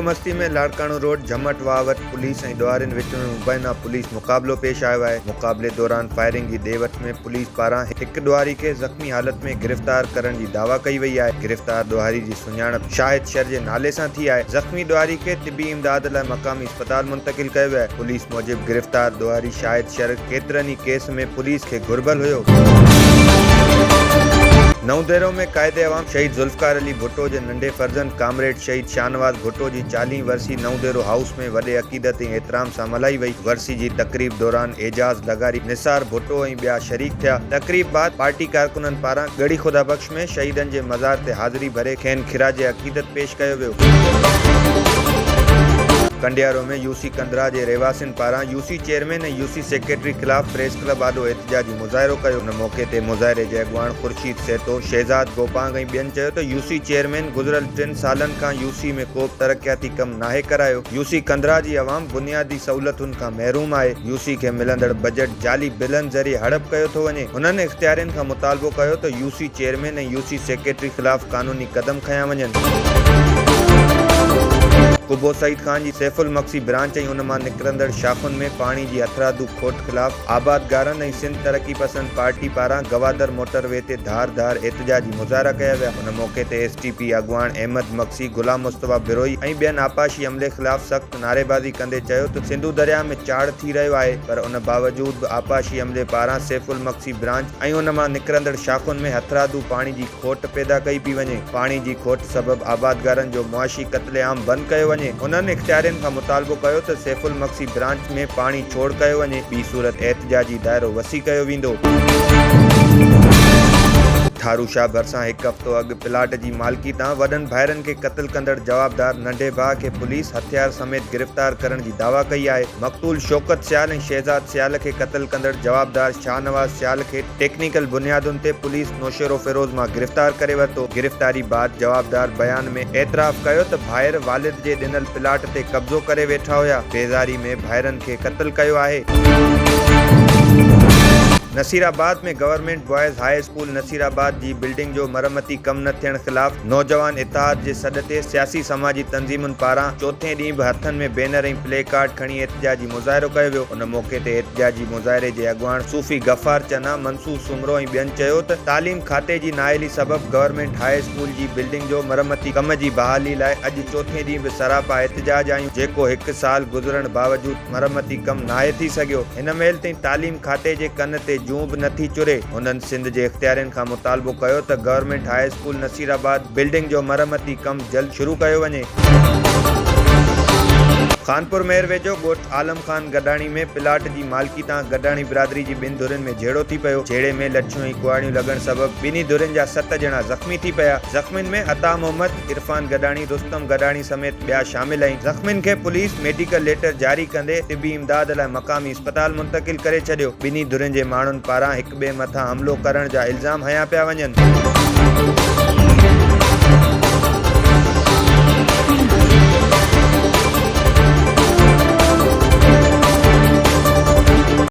मौज मस्ती में लाड़काणो रोड झमट वावट पुलिस ऐं ॾुआरियुनि विच में मुबैना पुलिस मुक़ाबलो पेश आयो आहे। मुक़ाबले दौरान फायरिंग जी ॾेवत में पुलिस पारां हिकु ॾुआरी खे ज़ख़्मी हालत में गिरफ़्तार करण जी दावा कई वई आहे। गिरफ़्तार ॾुआरी जी सुञाणप शाहिद शर जे नाले सां थी आहे। ज़ख़्मी ॾुआरी खे तिबी इमदाद लाइ मक़ामी अस्पताल मुंतक़िल कयो वियो आहे। पुलिस मूजिबि गिरफ़्तार ॾुआरी शाहिद शर केतिरनि ई केस में पुलिस खे घुर्बल हुयो। नवदेरो में क़ाइदे अवाम शहीद ज़ुल्फ़कार अली भुट्टो जे नंढे फर्ज़ंद कामरेड शहीद शाहनवाज़ भुट्टो जी 40वीं वरसी नवदेरो हाउस में वॾे अक़ीदत ऐं एतिराम सां मल्हाई वई। वरसी जी तक़रीब दौरान एजाज़ लगारी निसार भुट्टो ऐं ॿिया शरीक थिया। तक़रीब बाद पार्टी कारकुननि पारां गड़ी खुदा बख़्श में शहीदनि जे मज़ार ते हाज़िरी भरे खेनि खिराज अक़ीदत पेश कयो वियो। कंडियारो में यूसी कंदरा जे रहवासियुनि पारां यूसी चेयरमैन ऐं यूसी सेक्रेटरी ख़िलाफ़ प्रेस क्लब आॾो एहतिजाजी मुज़ाहिरो कयो। हुन मौक़े ते मुज़ाहिरे जे अॻुवाण ख़ुर्शीद सेतो शहज़ाद गोपांग ऐं ॿियनि चयो त यूसी चेयरमैन गुज़िरियल 3 सालनि खां यूसी में को बि तरक़ियाती कमु नाहे करायो। यूसी कंदरा जी अवाम बुनियादी सहूलियतुनि खां महरूम आहे। यूसी खे मिलंदड़ बजट जाली बिलनि ज़रिए हड़प कयो थो वञे। हुननि इख़्तियारियुनि खां मुतालबो कयो त यूसी चेयरमैन ऐं यूसी सेक्रेटरी ख़िलाफ़ क़ानूनी क़दम खयां वञनि। कुबो सईद खान जी सैफुल मक्सी ब्रांच ऐं उन मां निकिरंदड़ शाख़ुनि में पाणी जी हथरादू खोट ख़िलाफ़ आबादगारनि ऐं सिंध तरक़ी पसंद पार्टी पारां गवादर मोटरवे ते धारदार एहतिजाजी मुज़ाहिरा कया विया। हुन मौक़े ते एसटीपी अॻुवाण अहमद मक्सी गुलाम मुस्तफ़ा बिरोई ऐं ॿियनि आपाशी अमले ख़िलाफ़ सख़्त नारेबाज़ी कंदे चयो त सिंधु दरिया में चाड़ थी रहियो आहे, पर उन बावजूद बि आपाशी अमले पारां सैफुल मक्सी ब्रांच ऐं उन मां निकिरंदड़ शाख़ुनि में हथरादू पाणी जी खोट पैदा कई पई वञे। पाणी जी खोट सबबि आबादगारनि जो मुआशी क़त्लेआम बंदि कयो वञे। उन्हनि इख़्तियारियुनि खां मुतालबो कयो त सैफुल मक्सी ब्रांच में पाणी छोड़ कयो वञे। ॿी सूरत एहतिजाजी दायरो वसी कयो वेंदो। थारू शाह भरिसां हिकु हफ़्तो अॻु प्लाट जी मालिकी तां वॾनि भाइरनि खे क़त्ल कंदड़ जवाबदार नंढे भाउ खे पुलिस हथियार समेत गिरफ़्तार करण जी दावा कई आहे। मक़तूल शौकत सियाल ऐं शहज़ाद सियाल खे क़त्ल कंदड़ जवाबदार शाहनवाज़ सियाल खे टेक्निकल बुनियादुनि ते पुलिस नौशेरो फिरोज़ मां गिरफ़्तार करे वरितो। गिरफ़्तारी बाद जवाबदार बयान में एतराफ़ कयो त भाइर वालिद जे ॾिनल प्लाट ते कब्ज़ो करे वेठा हुया। बेज़ारी में भाइरनि खे क़त्ल कयो आहे। नसीराबाद में government boys high school Nasirabad जी बिल्डिंग जो मरम्मती कमु न थियण ख़िलाफ़ नौजवान इत्तेहाद जे सॾ ते सियासी समाजी तंज़ीमुनि पारां चौथे ॾींहुं बि हथनि में बैनर ऐं प्ले कार्ड खणी एहतिजाजी मुज़ाहिरो कयो वियो। उन मौक़े ते एहतिजाजी मुज़ाहिरे जे अॻुवाण सूफ़ी गफ़ार चना मंसूर सुमरो ऐं ॿियनि चयो त तालीम खाते जी नाअहली सबबि गवर्नमेंट हाई स्कूल जी बिल्डिंग जो मरम्मती कम जी बहाली लाइ अॼु चौथे ॾींहुं बि सरापा एहतिजाज आहियूं, जेको 1 साल गुज़रण बावजूदि मरम्मती कमु नाहे थी सघियो। हिन महिल ताईं तालीम खाते जे कन ते जूं बि नथी चुरे। हुननि सिंध जे इख़्तियारियुनि खां मुतालबो कयो त government high school Nasirabad building जो मरम्मती कमु जल्द शुरू कयो वञे। खानपुर मेयर वेझो ॻोठ आलम ख़ान गडाणी में प्लाट जी मालिकी तां गडाणी बिरादरी जी 2 धुरियुनि में झेड़ो थी पियो। झेड़े में लठियूं ऐं कुआड़ियूं लॻण सबबि ॿिन्ही धुरियुनि जा 7 ॼणा ज़ख़्मी थी पिया। ज़ख़्मियुनि में अता मोहम्मद, इरफान गडाणी, रुस्तम गडाणी समेत ॿिया शामिल आहिनि। ज़ख़्मियुनि खे पुलिस मेडिकल लेटर जारी कंदे तिबी इमदाद लाइ मक़ामी अस्पताल मुंतक़िल करे छॾियो। ॿिन्ही धुरियुनि जे माण्हुनि पारां हिक ॿिए मथां हमिलो करण जा इल्ज़ाम हयां पिया वञनि।